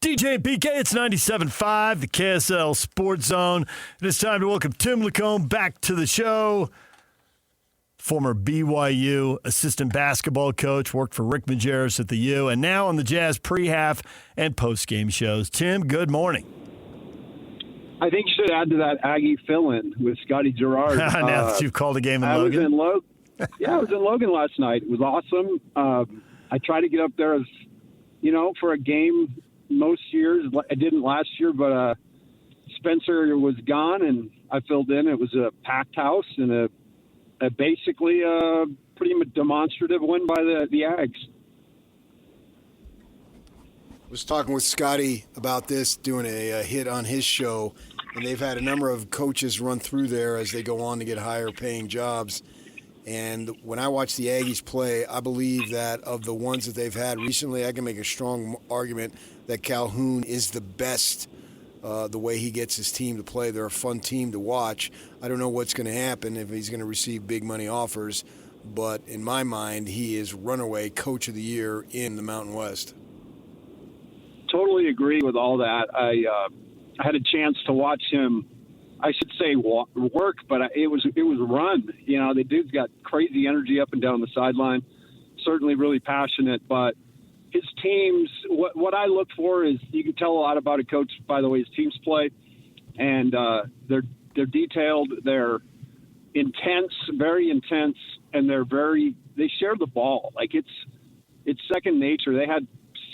DJ and PK, it's 97.5, the KSL Sports Zone. It is time to welcome Tim LaComb back to the show. Former BYU assistant basketball coach, worked for Rick Majerus at the U, and now on the Jazz pre-half and post-game shows. Tim, good morning. I think you should add to that Aggie fill-in with Scotty Gerard. Now that you've called a game in Logan. I was in Logan last night. It was awesome. I try to get up there as, for a game most years. I didn't last year, but Spencer was gone, and I filled in. It was a packed house and basically a pretty demonstrative win by the Ags. I was talking with Scotty about this, doing a hit on his show, and they've had a number of coaches run through there as they go on to get higher-paying jobs. And when I watch the Aggies play, I believe that of the ones that they've had recently, I can make a strong argument that Calhoun is the best. The way he gets his team to play, they're a fun team to watch. I don't know what's going to happen if he's going to receive big money offers, but in my mind, he is runaway coach of the year in the Mountain West. Totally agree with all that. I had a chance to watch him. I should say work, but it was run. The dude's got crazy energy up and down the sideline. Certainly really passionate, but his teams, what I look for is, you can tell a lot about a coach by the way his teams play, and they're detailed, they're intense, very intense, and they share the ball. Like it's second nature. They had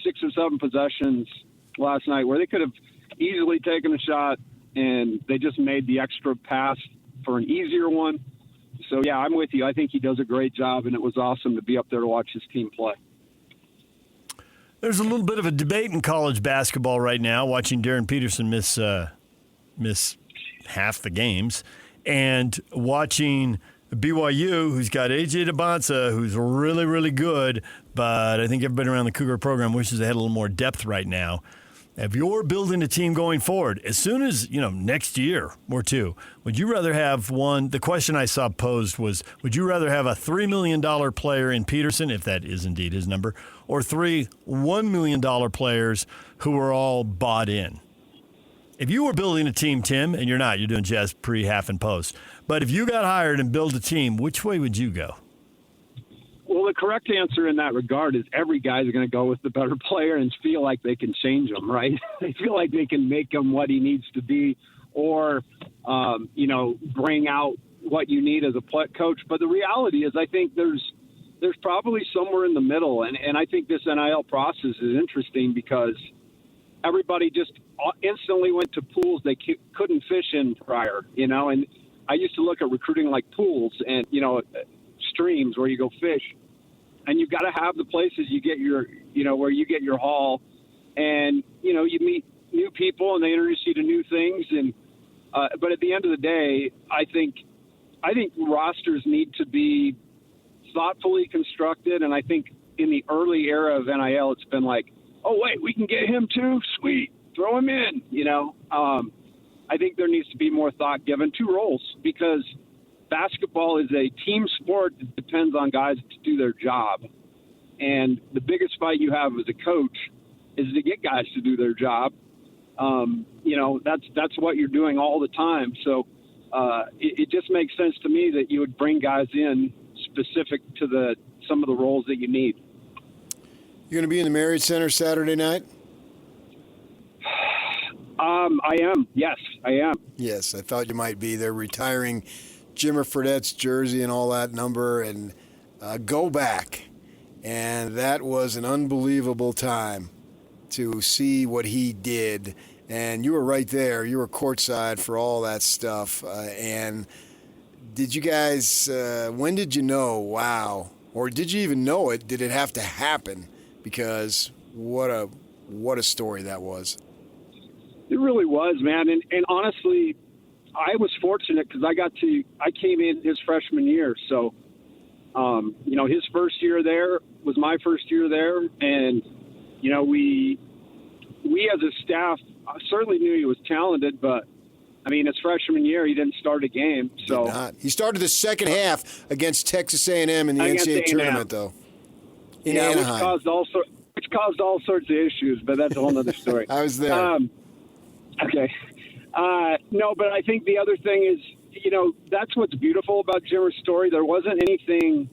6 or 7 possessions last night where they could have easily taken a shot, and they just made the extra pass for an easier one. So, yeah, I'm with you. I think he does a great job, and it was awesome to be up there to watch his team play. There's a little bit of a debate in college basketball right now, watching Darren Peterson miss half the games, and watching BYU, who's got A.J. DeBonsa, who's really, really good, but I think everybody around the Cougar program wishes they had a little more depth right now. If you're building a team going forward, as soon as, next year or two, would you rather have one? The question I saw posed was, would you rather have a $3 million player in Peterson, if that is indeed his number, or 3 $1 million players who are all bought in? If you were building a team, Tim, and you're not, you're doing Jazz pre, half, and post, but if you got hired and build a team, which way would you go? Well, the correct answer in that regard is every guy's going to go with the better player and feel like they can change him, right? They feel like they can make him what he needs to be, or, bring out what you need as a coach. But the reality is, I think there's probably somewhere in the middle. And I think this NIL process is interesting because everybody just instantly went to pools they couldn't fish in prior, and I used to look at recruiting like pools and, streams where you go fish, and you've got to have the places you get your, where you get your haul, and, you meet new people and they introduce you to new things. And, but at the end of the day, I think rosters need to be thoughtfully constructed. And I think in the early era of NIL, it's been like, oh wait, we can get him too. Sweet. Throw him in, I think there needs to be more thought given to roles, because basketball is a team sport that depends on guys to do their job. And the biggest fight you have as a coach is to get guys to do their job. That's what you're doing all the time. So it just makes sense to me that you would bring guys in specific to some of the roles that you need. You're going to be in the Marriott Center Saturday night? I am. Yes, I am. Yes, I thought you might be. They're retiring Jimmer Fredette's jersey and all that number, and go back. And that was an unbelievable time to see what he did. And you were right there. You were courtside for all that stuff. And did you guys, when did you know, wow, or did you even know it? Did it have to happen? Because what a story that was. It really was, man. And honestly, I was fortunate because I came in his freshman year. So, his first year there was my first year there. And, we as a staff certainly knew he was talented, but his freshman year, he didn't start a game. So Did not. He started the second half against Texas A&M in the NCAA tournament, though. In Anaheim. Which caused all sorts of issues, but that's a whole other story. I was there. Okay. No, but I think the other thing is, that's what's beautiful about Jimmer's story. There wasn't anything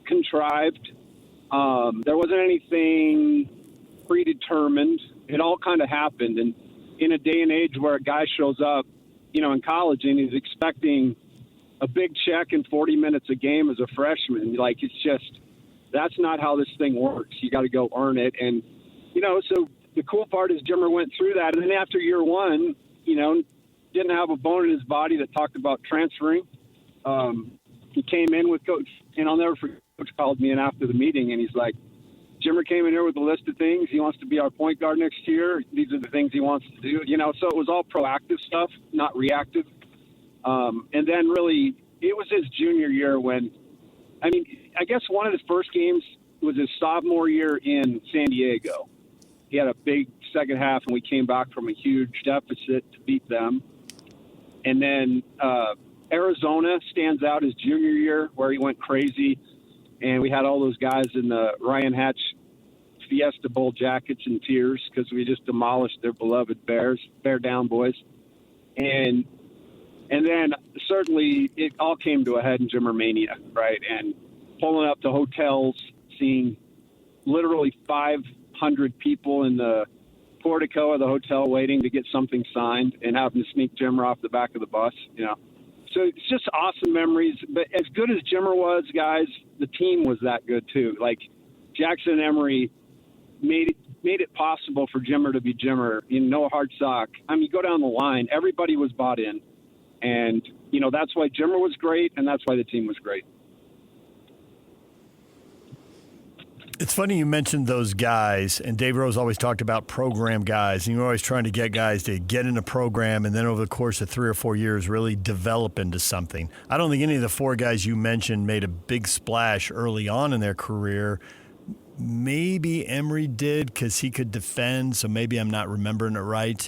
contrived. There wasn't anything predetermined. It all kind of happened. And in a day and age where a guy shows up, in college and he's expecting a big check in 40 minutes a game as a freshman, that's not how this thing works. You got to go earn it. And, so the cool part is Jimmer went through that. And then after year one, didn't have a bone in his body that talked about transferring. He came in with Coach, and I'll never forget, Coach called me in after the meeting, and he's like, Jimmer came in here with a list of things. He wants to be our point guard next year. These are the things he wants to do. So it was all proactive stuff, not reactive. And then really, it was his junior year when, I guess one of his first games was his sophomore year in San Diego. He had a big second half, and we came back from a huge deficit to beat them. And then Arizona stands out his junior year where he went crazy, and we had all those guys in the Ryan Hatch Fiesta Bowl jackets in tears because we just demolished their beloved Bears, Bear Down boys. And then certainly it all came to a head in Jimmer Mania, right? And pulling up to hotels, seeing literally 500 people in the portico of the hotel waiting to get something signed and having to sneak Jimmer off the back of the bus, So it's just awesome memories. But as good as Jimmer was, guys, the team was that good too. Like Jackson and Emery made it possible for Jimmer to be Jimmer. No hard sock. You go down the line, everybody was bought in. And, that's why Jimmer was great, and that's why the team was great. It's funny you mentioned those guys, and Dave Rose always talked about program guys, and you're always trying to get guys to get in a program and then over the course of 3 or 4 years really develop into something. I don't think any of the 4 guys you mentioned made a big splash early on in their career. Maybe Emery did because he could defend, so maybe I'm not remembering it right.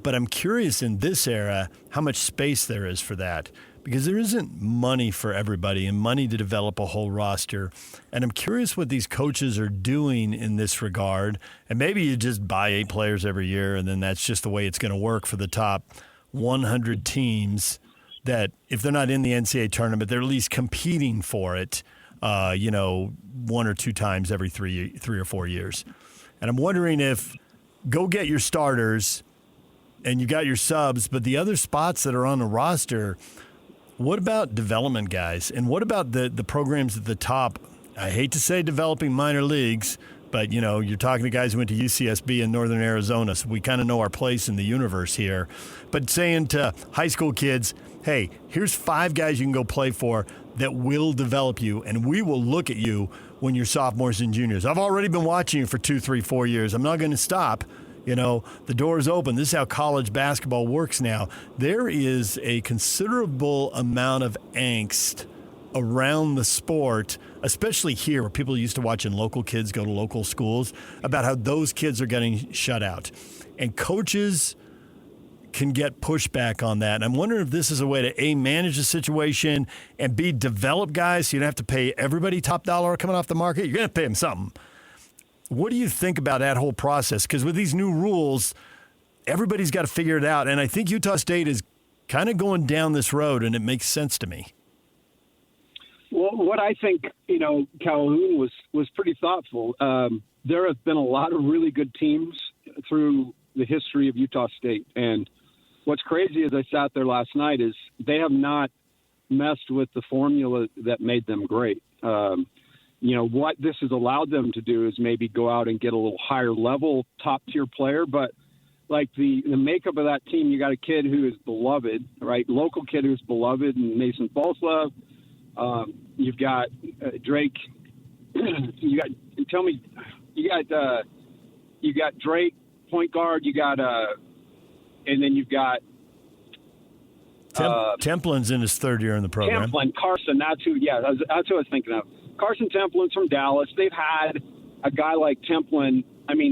But I'm curious in this era how much space there is for that, because there isn't money for everybody and money to develop a whole roster. And I'm curious what these coaches are doing in this regard. And maybe you just buy 8 players every year, and then that's just the way it's going to work for the top 100 teams that if they're not in the NCAA tournament, they're at least competing for it, 1 or 2 times every 3 or 4 years. And I'm wondering if go get your starters and you got your subs, but the other spots that are on the roster, what about development guys? And what about the programs at the top? I hate to say developing minor leagues, but, you're talking to guys who went to UCSB in northern Arizona, so we kind of know our place in the universe here. But saying to high school kids, hey, here's 5 guys you can go play for that will develop you, and we will look at you when you're sophomores and juniors. I've already been watching you for 2, 3, 4 years. I'm not going to stop. The door is open. This is how college basketball works now. There is a considerable amount of angst around the sport, especially here where people used to watching local kids go to local schools, about how those kids are getting shut out. And coaches can get pushback on that. And I'm wondering if this is a way to, A, manage the situation, and B, develop guys so you don't have to pay everybody top dollar coming off the market. You're going to pay them something. What do you think about that whole process? Because with these new rules, everybody's got to figure it out. And I think Utah State is kind of going down this road, and it makes sense to me. Well, what I think, Calhoun was pretty thoughtful. There have been a lot of really good teams through the history of Utah State. And what's crazy as I sat there last night is they have not messed with the formula that made them great. What this has allowed them to do is maybe go out and get a little higher level top tier player. But like the makeup of that team, you got a kid who is beloved, right? Local kid who's beloved, and Mason Falslove. You've got Drake. You got Drake, point guard. And then you've got Templin's in his 3rd year in the program. Templin, Carson. That's who I was thinking of. Carson Templin's from Dallas. They've had a guy like Templin.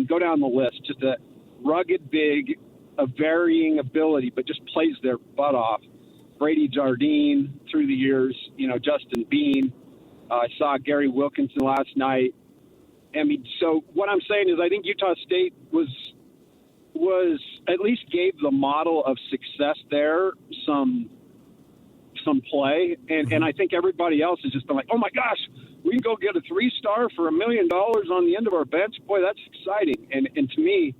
Go down the list. Just a rugged, big, of varying ability, but just plays their butt off. Brady Jardine through the years. Justin Bean. I saw Gary Wilkinson last night. I mean, so what I'm saying is I think Utah State was at least gave the model of success there some play, and I think everybody else has just been like, oh my gosh, we can go get a 3-star for $1 million on the end of our bench. Boy, that's exciting. And to me,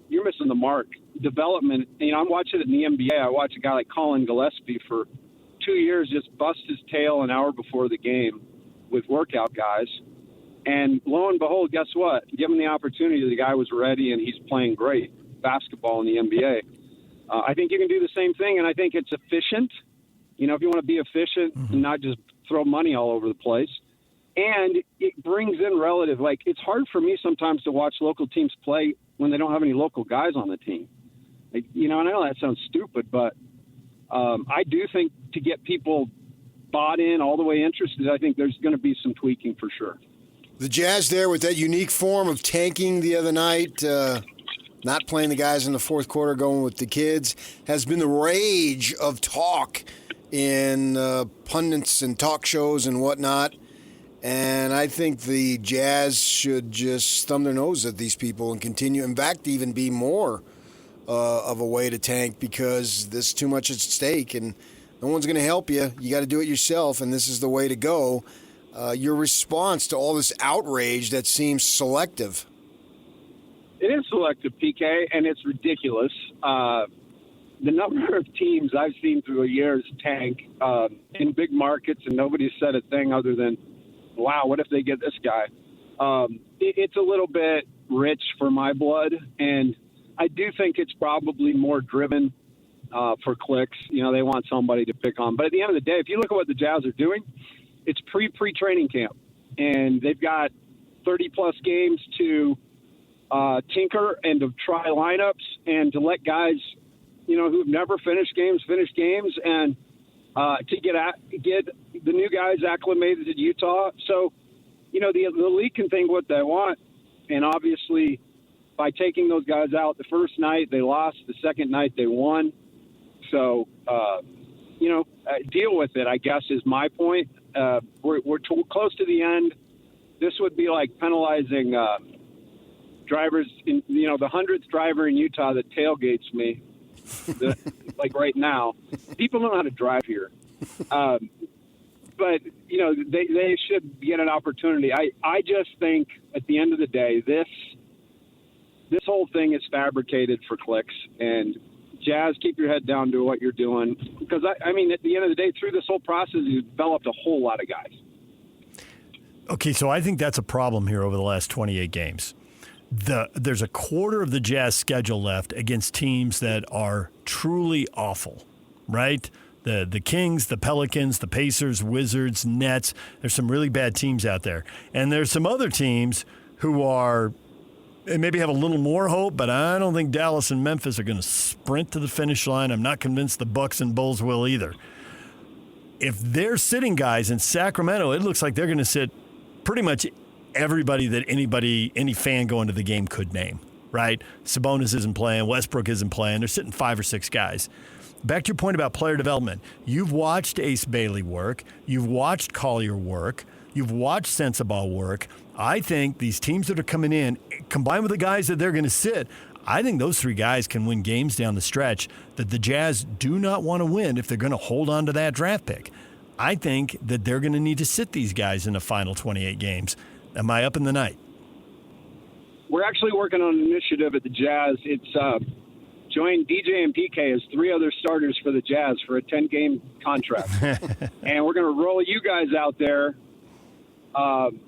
you're missing the mark. Development. I'm watching it in the NBA. I watch a guy like Colin Gillespie for 2 years just bust his tail an hour before the game with workout guys. And lo and behold, guess what? Give him the opportunity. The guy was ready, and he's playing great basketball in the NBA. I think you can do the same thing, and I think it's efficient. If you want to be efficient and not just throw money all over the place. And it brings in relative. Like, it's hard for me sometimes to watch local teams play when they don't have any local guys on the team. And I know that sounds stupid, but I do think to get people bought in, all the way interested, I think there's going to be some tweaking for sure. The Jazz there with that unique form of tanking the other night, not playing the guys in the fourth quarter, going with the kids, has been the rage of talk in pundits and talk shows and whatnot. And I think the Jazz should just thumb their nose at these people and continue, in fact, even be more of a way to tank, because there's too much at stake and no one's going to help you. You got to do it yourself, and this is the way to go. Your response to all this outrage that seems selective. It is selective, PK, and it's ridiculous. The number of teams I've seen through the years tank in big markets, and nobody's said a thing other than, wow, what if they get this guy? It's a little bit rich for my blood, and I do think it's probably more driven for clicks. They want somebody to pick on. But at the end of the day, if you look at what the Jazz are doing, it's pre-training camp, and they've got 30-plus games to tinker and to try lineups and to let guys, who've never finished games, and to get the new guys acclimated to Utah. So, the league can think what they want, and obviously by taking those guys out the first night, they lost. The second night, they won. So, deal with it, I guess, is my point. We're close to the end. This would be like penalizing drivers, the 100th driver in Utah that tailgates me, like right now. People don't know how to drive here. But, they should get an opportunity. I just think at the end of the day, this whole thing is fabricated for clicks. And Jazz, keep your head down to what you're doing. Because, at the end of the day, through this whole process, you developed a whole lot of guys. Okay, so I think that's a problem here over the last 28 games. There's a quarter of the Jazz schedule left against teams that are truly awful, right? The Kings, the Pelicans, the Pacers, Wizards, Nets. There's some really bad teams out there. And there's some other teams who are maybe have a little more hope, but I don't think Dallas and Memphis are going to sprint to the finish line. I'm not convinced the Bucks and Bulls will either. If they're sitting guys in Sacramento, it looks like they're going to sit pretty much everybody that any fan going to the game could name, right? Sabonis isn't playing. Westbrook isn't playing. They're sitting 5 or 6 guys. Back to your point about player development. You've watched Ace Bailey work. You've watched Collier work. You've watched Sensabaugh work. I think these teams that are coming in, combined with the guys that they're going to sit, I think those 3 guys can win games down the stretch that the Jazz do not want to win if they're going to hold on to that draft pick. I think that they're going to need to sit these guys in the final 28 games. Am I up in the night? We're actually working on an initiative at the Jazz. It's join DJ and PK as 3 other starters for the Jazz for a 10-game contract. And we're going to roll you guys out there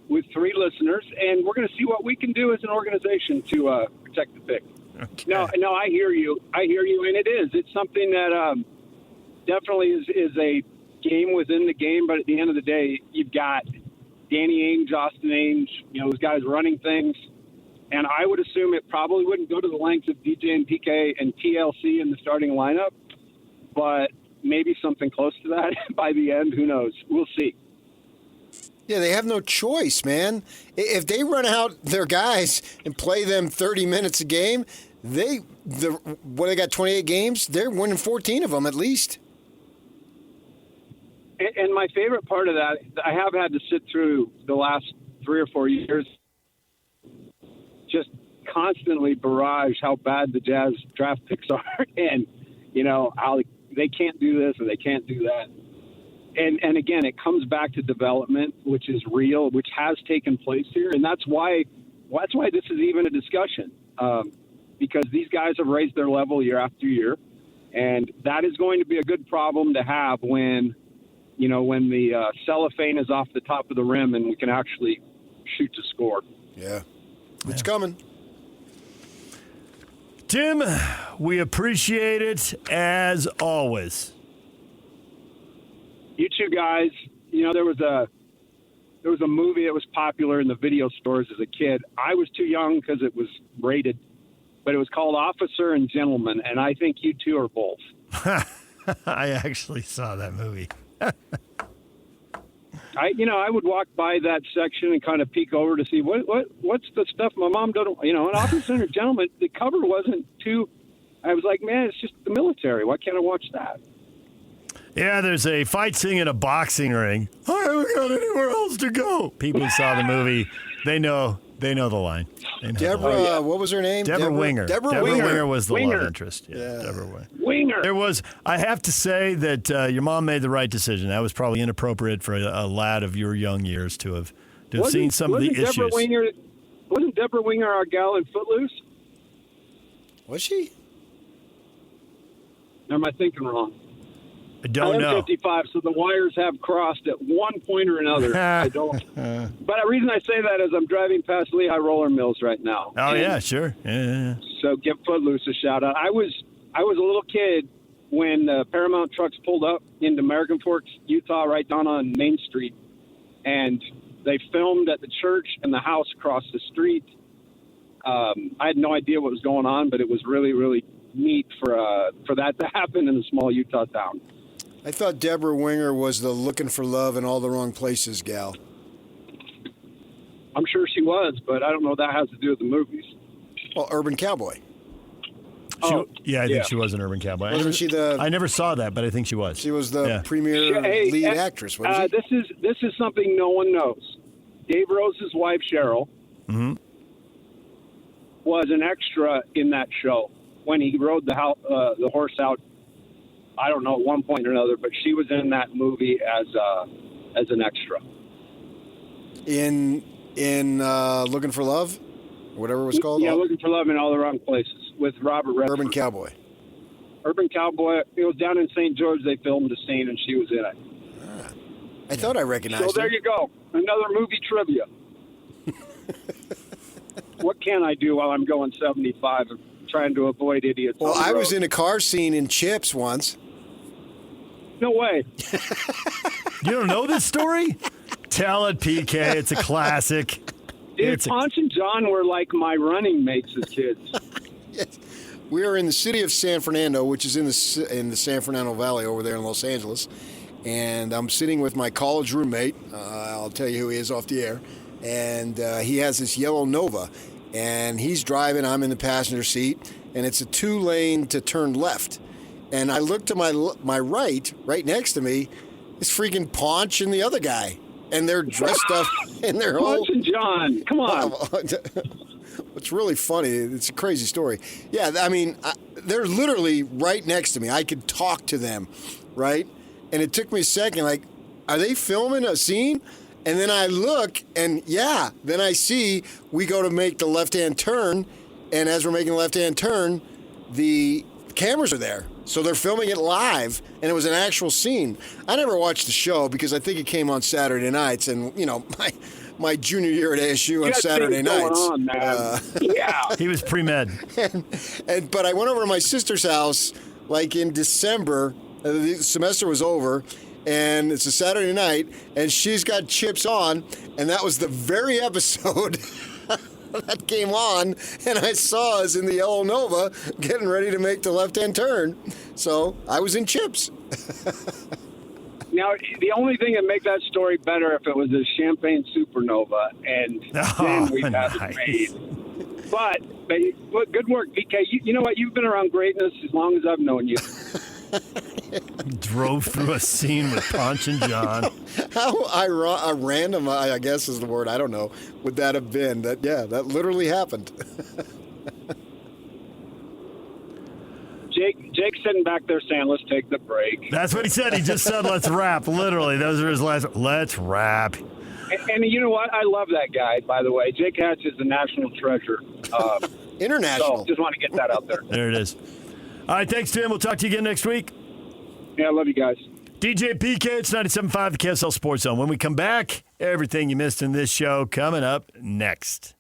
with 3 listeners, and we're going to see what we can do as an organization to protect the pick. Okay. No, I hear you. And it is. It's something that definitely is a game within the game, but at the end of the day, you've got Danny Ainge, Austin Ainge, those guys running things. And I would assume it probably wouldn't go to the length of DJ and PK and TLC in the starting lineup, but maybe something close to that by the end. Who knows? We'll see. Yeah, they have no choice, man. If they run out their guys and play them 30 minutes a game, they got 28 games? They're winning 14 of them at least. And my favorite part of that, I have had to sit through the last 3 or 4 years just constantly barrage how bad the Jazz draft picks are, and how they can't do this and they can't do that. And again, it comes back to development, which is real, which has taken place here, and that's why this is even a discussion, because these guys have raised their level year after year, and that is going to be a good problem to have when the cellophane is off the top of the rim and we can actually shoot to score. Yeah, it's coming. Tim, we appreciate it as always. You two guys, there was a movie that was popular in the video stores as a kid. I was too young because it was rated, but it was called Officer and Gentleman, and I think you two are both. I actually saw that movie. I would walk by that section and kind of peek over to see what's the stuff my mom doesn't. An Officer and Gentleman. The cover wasn't too. I was like, man, it's just the military. Why can't I watch that? Yeah, there's a fight scene in a boxing ring. I haven't got anywhere else to go. People who saw the movie, they know the line. Deborah, what was her name? Deborah Winger. Deborah Winger was the love interest. Yeah, Deborah Winger. Winger. I have to say that your mom made the right decision. That was probably inappropriate for a lad of your young years to have seen some of the issues. Wasn't Deborah Winger our gal in Footloose? Was she? Or am I thinking wrong? I don't know. 55, so the wires have crossed at one point or another. I don't. But the reason I say that is I'm driving past Lehigh Roller Mills right now. Oh, yeah, sure. Yeah. So give Footloose a shout out. I was a little kid when the Paramount trucks pulled up into American Forks, Utah, right down on Main Street, and they filmed at the church and the house across the street. I had no idea what was going on, but it was really, really neat for that to happen in a small Utah town. I thought Deborah Winger was the looking for love in all the wrong places gal. I'm sure she was, but I don't know what that has to do with the movies. Well, Urban Cowboy. I think she was an Urban Cowboy. Wasn't she I never saw that, but I think she was. She was the premier lead actress, wasn't she? This is something no one knows. Dave Rose's wife, Cheryl, was an extra in that show when he rode the horse out. I don't know, at one point or another, but she was in that movie as an extra. In Looking for Love, or whatever it was called. Yeah, Looking for Love in All the Wrong Places with Robert Redford. Urban Cowboy. Urban Cowboy. It was down in St. George. They filmed a scene, and she was in it. I thought I recognized her. So there you go, another movie trivia. What can I do while I'm going 75 and trying to avoid idiots? Well, I was in a car scene in Chips once. No way. You don't know this story? Tell it, PK. It's a classic. Dude, Ponch and John were like my running mates as kids. Yes. We are in the city of San Fernando, which is in the San Fernando Valley over there in Los Angeles. And I'm sitting with my college roommate. I'll tell you who he is off the air. And he has this yellow Nova. And he's driving. I'm in the passenger seat. And it's a 2-lane to turn left. And I look to my right next to me, is freaking Ponch and the other guy. And they're dressed up in their whole... Ponch and John, come on. It's really funny. It's a crazy story. Yeah, I mean, they're literally right next to me. I could talk to them, right? And it took me a second, like, are they filming a scene? And then I look, and then I see we go to make the left-hand turn, and as we're making the left-hand turn, the cameras are there. So they're filming it live, and it was an actual scene. I never watched the show because I think it came on Saturday nights, and, my junior year at ASU on Saturday nights. On, man. Yeah. He was pre-med. But I went over to my sister's house, like in December. The semester was over, and it's a Saturday night, and she's got Chips on, and that was the very episode that came on, and I saw us in the Yellow Nova getting ready to make the left-hand turn. So I was in Chips. Now, the only thing that make that story better if it was a Champagne Supernova, and then we'd have it made. But good work, BK. You know what? You've been around greatness as long as I've known you. Drove through a scene with Ponch and John. How random, I guess is the word, I don't know, would that have been? That literally happened. Jake's sitting back there saying, let's take the break. That's what he said. He just said, let's wrap. Literally, those are his last. Let's wrap. And you know what? I love that guy, by the way. Jake Hatch is a national treasure. International. So just want to get that out there. There it is. All right, thanks, Tim. We'll talk to you again next week. Yeah, I love you guys. DJ PK, it's 97.5 the KSL Sports Zone. When we come back, everything you missed in this show coming up next.